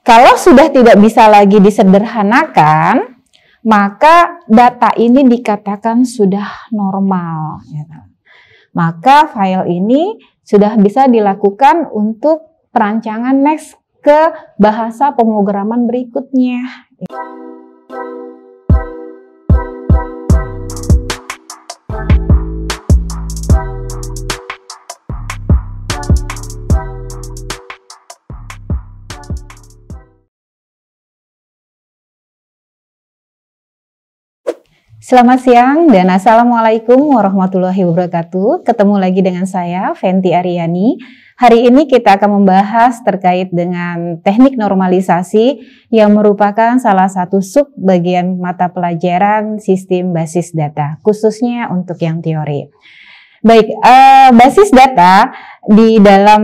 Kalau sudah tidak bisa lagi disederhanakan, maka data ini dikatakan sudah normal. Maka file ini sudah bisa dilakukan untuk perancangan next ke bahasa pemrograman berikutnya. Selamat siang dan Assalamualaikum warahmatullahi wabarakatuh. Ketemu lagi dengan saya, Fenty Aryani. Hari ini kita akan membahas terkait dengan teknik normalisasi yang merupakan salah satu sub bagian mata pelajaran sistem basis data, khususnya untuk yang teori. Baik, basis data, di dalam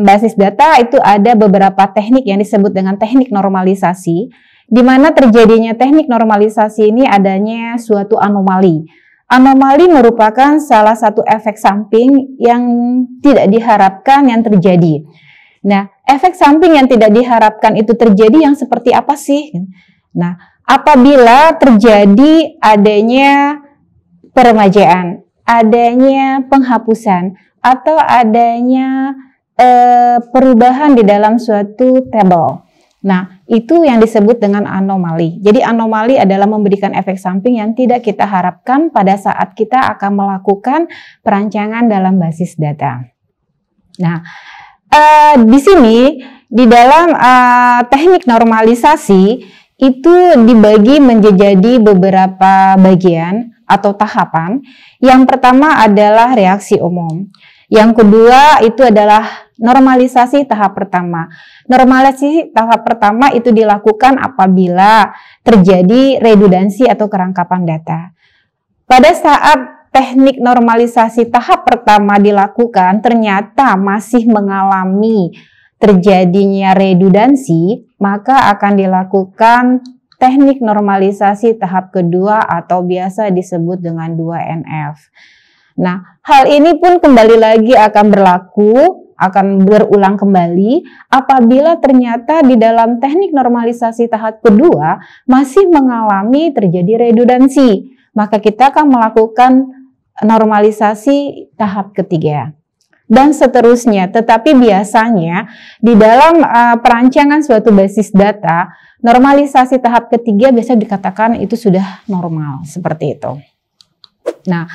basis data itu ada beberapa teknik yang disebut dengan teknik normalisasi, di mana terjadinya teknik normalisasi ini adanya suatu anomali. Anomali merupakan salah satu efek samping yang tidak diharapkan yang terjadi. Nah, efek samping yang tidak diharapkan itu terjadi yang seperti apa sih? Nah, apabila terjadi adanya peremajaan, adanya penghapusan, atau adanya perubahan di dalam suatu tabel. Nah, itu yang disebut dengan anomali. Jadi anomali adalah memberikan efek samping yang tidak kita harapkan pada saat kita akan melakukan perancangan dalam basis data. Nah, di sini di dalam teknik normalisasi itu dibagi menjadi beberapa bagian atau tahapan. Yang pertama adalah reaksi umum. Yang kedua itu adalah normalisasi tahap pertama. Normalisasi tahap pertama itu dilakukan apabila terjadi redundansi atau kerangkapan data. Pada saat teknik normalisasi tahap pertama dilakukan, ternyata masih mengalami terjadinya redundansi, maka akan dilakukan teknik normalisasi tahap kedua atau biasa disebut dengan 2NF. Nah, hal ini pun kembali lagi akan berlaku, akan berulang kembali apabila ternyata di dalam teknik normalisasi tahap kedua masih mengalami terjadi redundansi. Maka kita akan melakukan normalisasi tahap ketiga. Dan seterusnya, tetapi biasanya di dalam perancangan suatu basis data, normalisasi tahap ketiga biasa dikatakan itu sudah normal, seperti itu. Nah,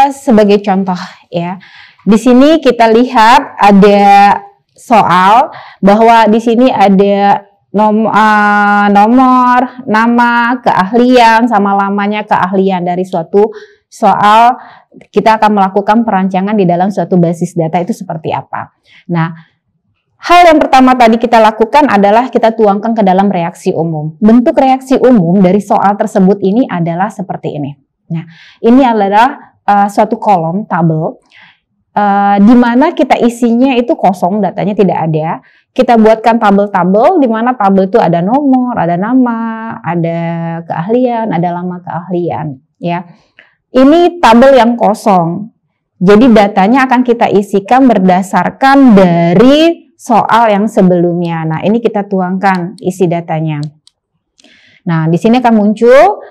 sebagai contoh ya, di sini kita lihat ada soal bahwa di sini ada nomor, nama, keahlian, sama lamanya keahlian dari suatu soal. Kita akan melakukan perancangan di dalam suatu basis data itu seperti apa. Nah, hal yang pertama tadi kita lakukan adalah kita tuangkan ke dalam reaksi umum. Bentuk reaksi umum dari soal tersebut ini adalah seperti ini. Nah, ini adalah suatu kolom tabel di mana kita isinya itu kosong, datanya tidak ada. Kita buatkan tabel-tabel di mana tabel itu ada nomor, ada nama, ada keahlian, ada lama keahlian. Ya, ini tabel yang kosong. Jadi datanya akan kita isikan berdasarkan dari soal yang sebelumnya. Nah, ini kita tuangkan isi datanya. Nah, di sini akan muncul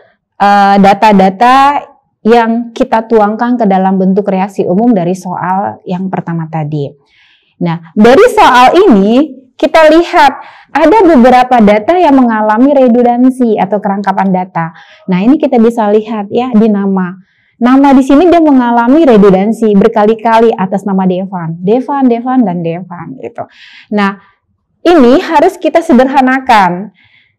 data-data yang kita tuangkan ke dalam bentuk reaksi umum dari soal yang pertama tadi. Nah, dari soal ini kita lihat ada beberapa data yang mengalami redundansi atau kerangkapan data. Nah, ini kita bisa lihat ya di nama. Nama di sini dia mengalami redundansi berkali-kali atas nama Devan, dan Devan gitu. Nah, ini harus kita sederhanakan.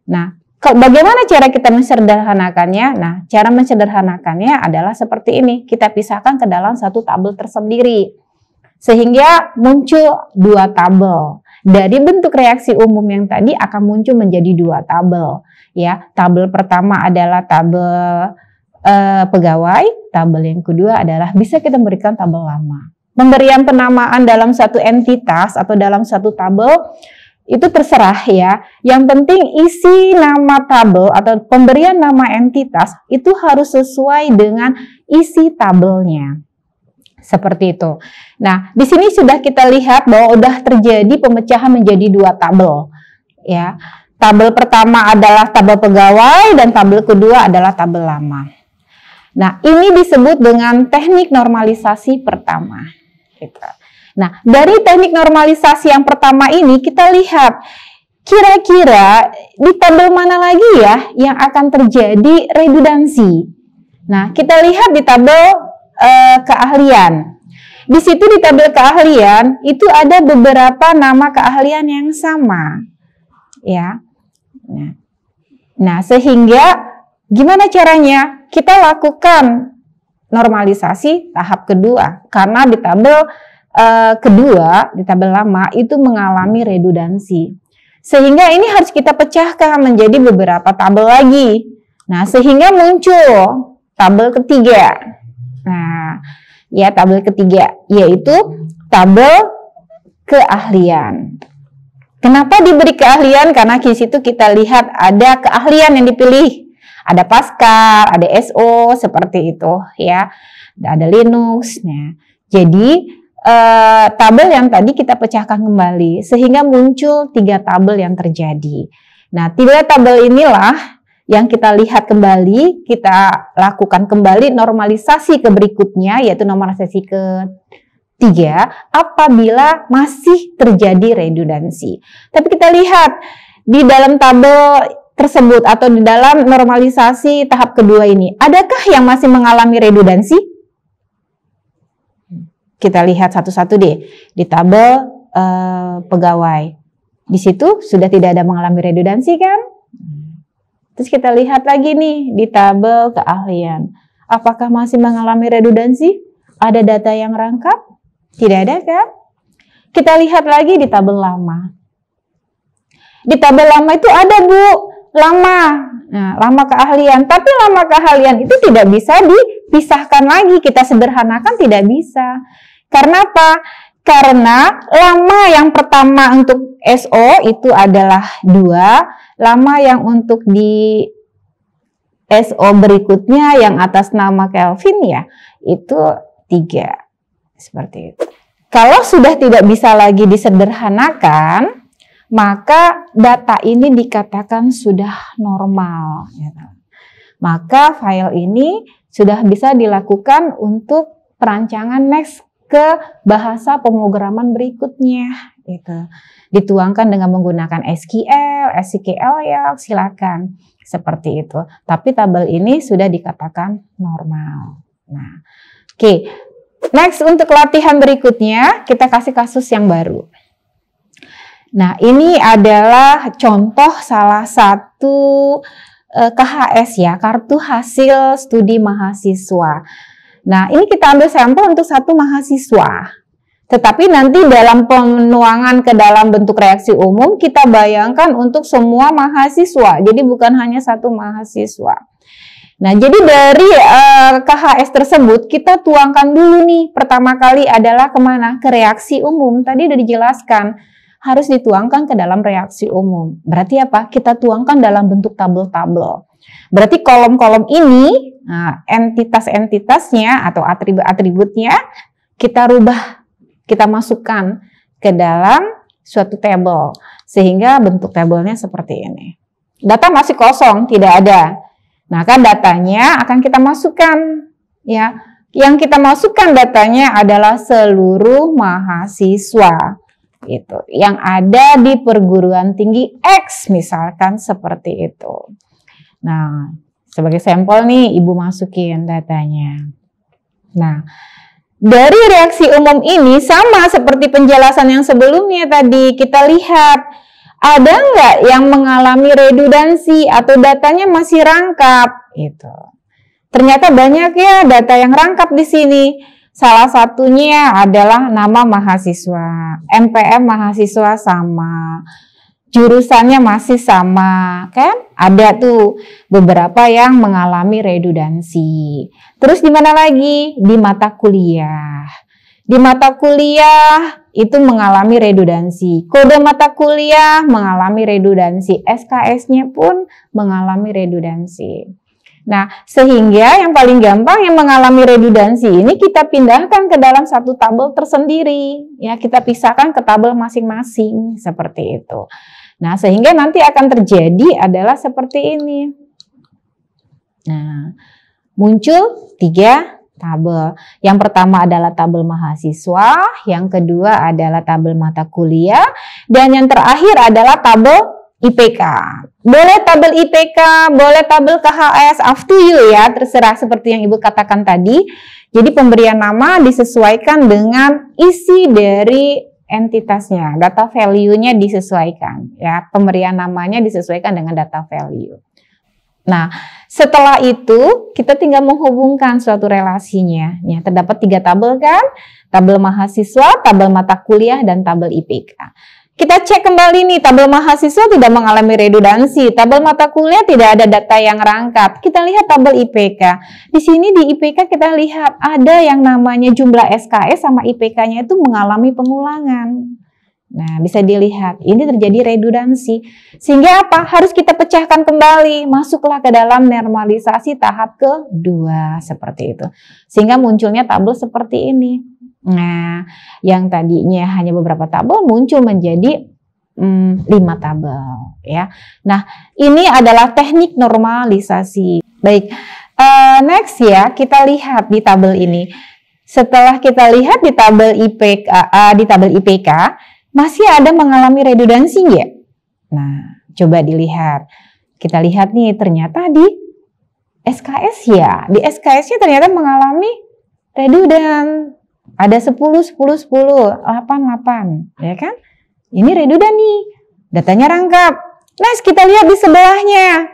Nah, bagaimana cara kita mensederhanakannya? Nah, cara mensederhanakannya adalah seperti ini. Kita pisahkan ke dalam satu tabel tersendiri. Sehingga muncul dua tabel. Dari bentuk reaksi umum yang tadi akan muncul menjadi dua tabel. Ya, tabel pertama adalah tabel pegawai. Tabel yang kedua adalah bisa kita berikan tabel lama. Pemberian penamaan dalam satu entitas atau dalam satu tabel itu terserah ya. Yang penting isi nama tabel atau pemberian nama entitas itu harus sesuai dengan isi tabelnya. Seperti itu. Nah, di sini sudah kita lihat bahwa sudah terjadi pemecahan menjadi dua tabel. ya. Tabel pertama adalah tabel pegawai dan tabel kedua adalah tabel lama. Nah, ini disebut dengan teknik normalisasi pertama. Gitu. Nah, dari teknik normalisasi yang pertama ini kita lihat kira-kira di tabel mana lagi ya yang akan terjadi redundansi. Nah, kita lihat di tabel keahlian. Di situ di tabel keahlian itu ada beberapa nama keahlian yang sama. Ya. Nah, sehingga gimana caranya? Kita lakukan normalisasi tahap kedua karena di tabel kedua, di tabel lama itu mengalami redundansi. Sehingga ini harus kita pecahkan menjadi beberapa tabel lagi. Nah, sehingga muncul tabel ketiga. Nah, ya tabel ketiga yaitu tabel keahlian. Kenapa diberi keahlian? Karena di situ kita lihat ada keahlian yang dipilih. Ada Pascal, ada SO, seperti itu ya. Ada Linux. Nah, jadi tabel yang tadi kita pecahkan kembali sehingga muncul 3 tabel yang terjadi. Nah, 3 tabel inilah yang kita lihat kembali, kita lakukan kembali normalisasi ke berikutnya, yaitu normalisasi ke-3 apabila masih terjadi redundansi. Tapi kita lihat di dalam tabel tersebut atau di dalam normalisasi tahap kedua ini, adakah yang masih mengalami redundansi? Kita lihat satu-satu deh di tabel pegawai. Di situ sudah tidak ada mengalami redundansi kan? Terus kita lihat lagi nih di tabel keahlian. Apakah masih mengalami redundansi? Ada data yang rangkap? Tidak ada kan? Kita lihat lagi di tabel lama. Di tabel lama itu ada Bu, lama. Nah, lama keahlian. Tapi lama keahlian itu tidak bisa dipisahkan lagi. Kita sederhanakan tidak bisa. Karena apa? Karena lama yang pertama untuk SO itu adalah 2. Lama yang untuk di SO berikutnya yang atas nama Kelvin ya, itu 3. Seperti itu. Kalau sudah tidak bisa lagi disederhanakan, maka data ini dikatakan sudah normal. Maka file ini sudah bisa dilakukan untuk perancangan next ke bahasa pemrograman berikutnya. Gitu. Dituangkan dengan menggunakan SQL ya silakan. Seperti itu. Tapi tabel ini sudah dikatakan normal. Nah, oke. Next untuk latihan berikutnya, kita kasih kasus yang baru. Nah, ini adalah contoh salah satu KHS ya, kartu hasil studi mahasiswa. Nah, ini kita ambil sampel untuk 1 mahasiswa. Tetapi nanti dalam penuangan ke dalam bentuk reaksi umum, kita bayangkan untuk semua mahasiswa. Jadi bukan hanya 1 mahasiswa. Nah, jadi dari KHS tersebut kita tuangkan dulu nih. Pertama kali adalah kemana? Ke reaksi umum. Tadi udah dijelaskan harus dituangkan ke dalam reaksi umum. Berarti apa? Kita tuangkan dalam bentuk tabel-tabel. Berarti kolom-kolom ini, nah, entitas-entitasnya atau atribut-atributnya kita rubah, kita masukkan ke dalam suatu tabel. Sehingga bentuk tabelnya seperti ini. Data masih kosong, tidak ada. Nah, kan datanya akan kita masukkan ya. Yang kita masukkan datanya adalah seluruh mahasiswa itu yang ada di perguruan tinggi X misalkan seperti itu. Nah, sebagai sampel nih Ibu masukin datanya. Nah, dari reaksi umum ini sama seperti penjelasan yang sebelumnya tadi, kita lihat ada nggak yang mengalami redundansi atau datanya masih rangkap gitu. Ternyata banyak ya data yang rangkap di sini. Salah satunya adalah nama mahasiswa, NPM mahasiswa sama, jurusannya masih sama, kan? Ada tuh beberapa yang mengalami redundansi. Terus di mana lagi? Di mata kuliah. Di mata kuliah itu mengalami redundansi. Kode mata kuliah mengalami redundansi. SKS-nya pun mengalami redundansi. Nah, sehingga yang paling gampang yang mengalami redundansi ini kita pindahkan ke dalam satu tabel tersendiri. Ya, kita pisahkan ke tabel masing-masing seperti itu. Nah, sehingga nanti akan terjadi adalah seperti ini. Nah, muncul 3 tabel. Yang pertama adalah tabel mahasiswa, yang kedua adalah tabel mata kuliah, dan yang terakhir adalah tabel IPK. Boleh tabel IPK, boleh tabel KHS, up to you ya, terserah seperti yang Ibu katakan tadi. Jadi pemberian nama disesuaikan dengan isi dari entitasnya, data value-nya disesuaikan ya, pemberian namanya disesuaikan dengan data value. Nah, setelah itu kita tinggal menghubungkan suatu relasinya. Ya, terdapat 3 tabel kan? Tabel mahasiswa, tabel mata kuliah, dan tabel IPK. Kita cek kembali nih, tabel mahasiswa tidak mengalami redundansi, tabel mata kuliah tidak ada data yang rangkap. Kita lihat tabel IPK. Di sini di IPK kita lihat ada yang namanya jumlah SKS sama IPK-nya itu mengalami pengulangan. Nah, bisa dilihat ini terjadi redundansi. Sehingga apa? Harus kita pecahkan kembali, masuklah ke dalam normalisasi tahap kedua seperti itu. Sehingga munculnya tabel seperti ini. Nah, yang tadinya hanya beberapa tabel muncul menjadi 5 tabel ya. Nah, ini adalah teknik normalisasi. Baik, next ya, kita lihat di tabel ini. Setelah kita lihat di tabel IPK, masih ada mengalami redundansi nggak? Nah, coba dilihat. Kita lihat nih, ternyata di SKS ya, di SKS-nya ternyata mengalami redundan. Ada 10, 10, 10, 8, 8, ya kan? Ini redundan nih, datanya rangkap. Nah, kita lihat di sebelahnya.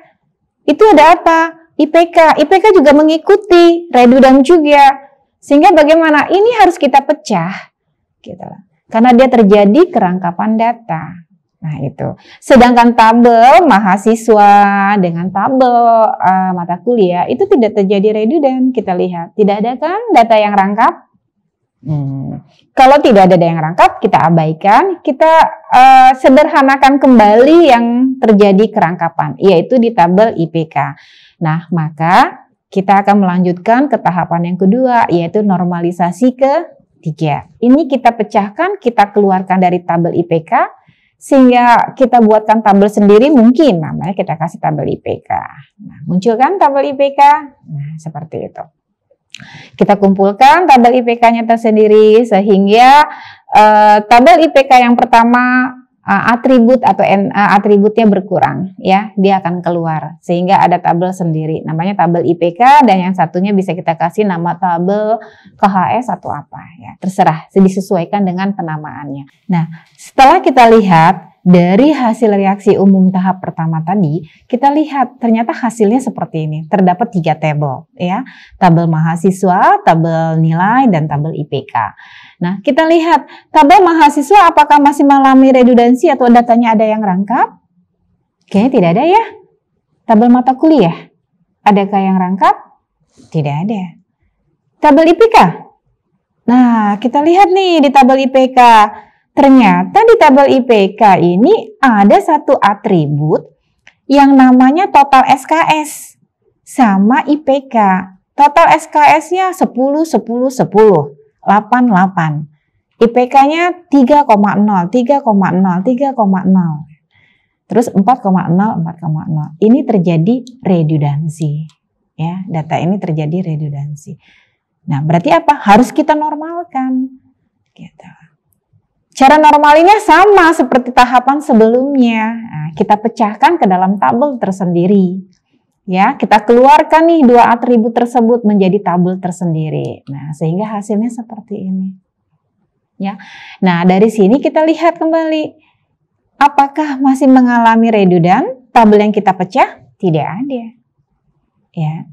Itu ada apa? IPK. IPK juga mengikuti, redundan juga. Sehingga bagaimana? Ini harus kita pecah. Gitu. Karena dia terjadi kerangkapan data. Nah, itu. Sedangkan tabel mahasiswa dengan tabel mata kuliah itu tidak terjadi redundan. Kita lihat, tidak ada kan data yang rangkap? Kalau tidak ada yang rangkap, kita abaikan, kita sederhanakan kembali yang terjadi kerangkapan, yaitu di tabel IPK. Nah, maka kita akan melanjutkan ke tahapan yang kedua, yaitu normalisasi ketiga. Ini kita pecahkan, kita keluarkan dari tabel IPK, sehingga kita buatkan tabel sendiri mungkin, namanya kita kasih tabel IPK. Nah, muncul kan tabel IPK? Nah, seperti itu. Kita kumpulkan tabel IPK-nya tersendiri sehingga tabel IPK yang pertama atribut atau atributnya berkurang ya, dia akan keluar sehingga ada tabel sendiri namanya tabel IPK, dan yang satunya bisa kita kasih nama tabel KHS atau apa ya, terserah, disesuaikan dengan penamaannya. Nah, setelah kita lihat dari hasil reaksi umum tahap pertama tadi, kita lihat ternyata hasilnya seperti ini. Terdapat 3 tabel ya. Tabel mahasiswa, tabel nilai, dan tabel IPK. Nah, kita lihat tabel mahasiswa apakah masih mengalami redundansi atau datanya ada yang rangkap? Kayaknya tidak ada ya. Tabel mata kuliah, adakah yang rangkap? Tidak ada. Tabel IPK? Nah, kita lihat nih di tabel IPK. Ternyata di tabel IPK ini ada satu atribut yang namanya total SKS sama IPK. Total SKS-nya 10, 10, 10, 8, 8. IPK-nya 3,0, 3,0, 3,0. Terus 4,0, 4,0. Ini terjadi redundansi. Ya, data ini terjadi redundansi. Nah, berarti apa? Harus kita normalkan. Gitu. Cara normalinnya sama seperti tahapan sebelumnya. Nah, kita pecahkan ke dalam tabel tersendiri. Ya, kita keluarkan nih 2 atribut tersebut menjadi tabel tersendiri. Nah, sehingga hasilnya seperti ini. Ya. Nah, dari sini kita lihat kembali apakah masih mengalami redundan tabel yang kita pecah? Tidak ada. Ya.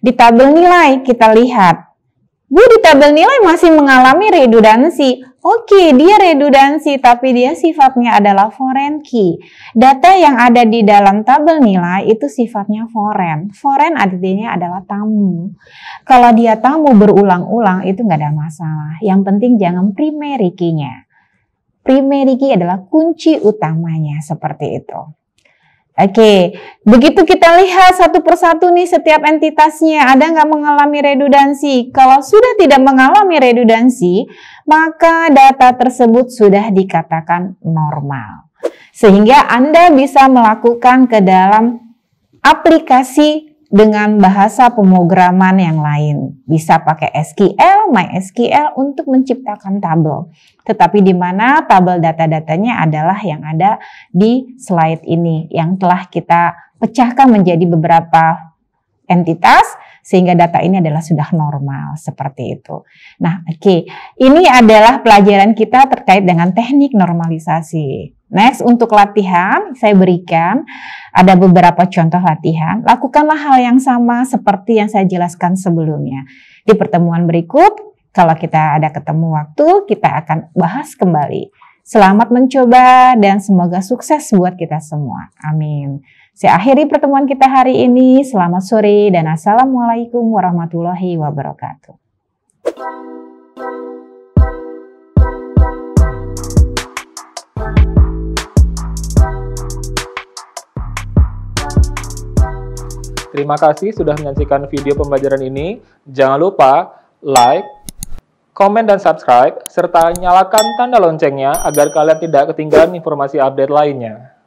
Di tabel nilai kita lihat, Bu, di tabel nilai masih mengalami redundansi. Oke, dia redundansi, tapi dia sifatnya adalah foreign key. Data yang ada di dalam tabel nilai itu sifatnya foreign. Foreign artinya adalah tamu. Kalau dia tamu berulang-ulang itu nggak ada masalah. Yang penting jangan primary key-nya. Primary key adalah kunci utamanya, seperti itu. Oke, begitu kita lihat satu persatu nih setiap entitasnya ada nggak mengalami redundansi. Kalau sudah tidak mengalami redundansi, maka data tersebut sudah dikatakan normal. Sehingga Anda bisa melakukan ke dalam aplikasi dengan bahasa pemrograman yang lain. Bisa pakai SQL, MySQL untuk menciptakan tabel. Tetapi di mana tabel data-datanya adalah yang ada di slide ini, yang telah kita pecahkan menjadi beberapa entitas, sehingga data ini adalah sudah normal, seperti itu. Nah, oke. Ini adalah pelajaran kita terkait dengan teknik normalisasi. Next, untuk latihan, saya berikan ada beberapa contoh latihan. Lakukanlah hal yang sama seperti yang saya jelaskan sebelumnya. Di pertemuan berikut, kalau kita ada ketemu waktu, kita akan bahas kembali. Selamat mencoba dan semoga sukses buat kita semua. Amin. Saya akhiri pertemuan kita hari ini. Selamat sore dan assalamualaikum warahmatullahi wabarakatuh. Terima kasih sudah menyaksikan video pembelajaran ini. Jangan lupa like, komen dan subscribe, serta nyalakan tanda loncengnya agar kalian tidak ketinggalan informasi update lainnya.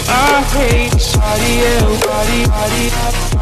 I hate body.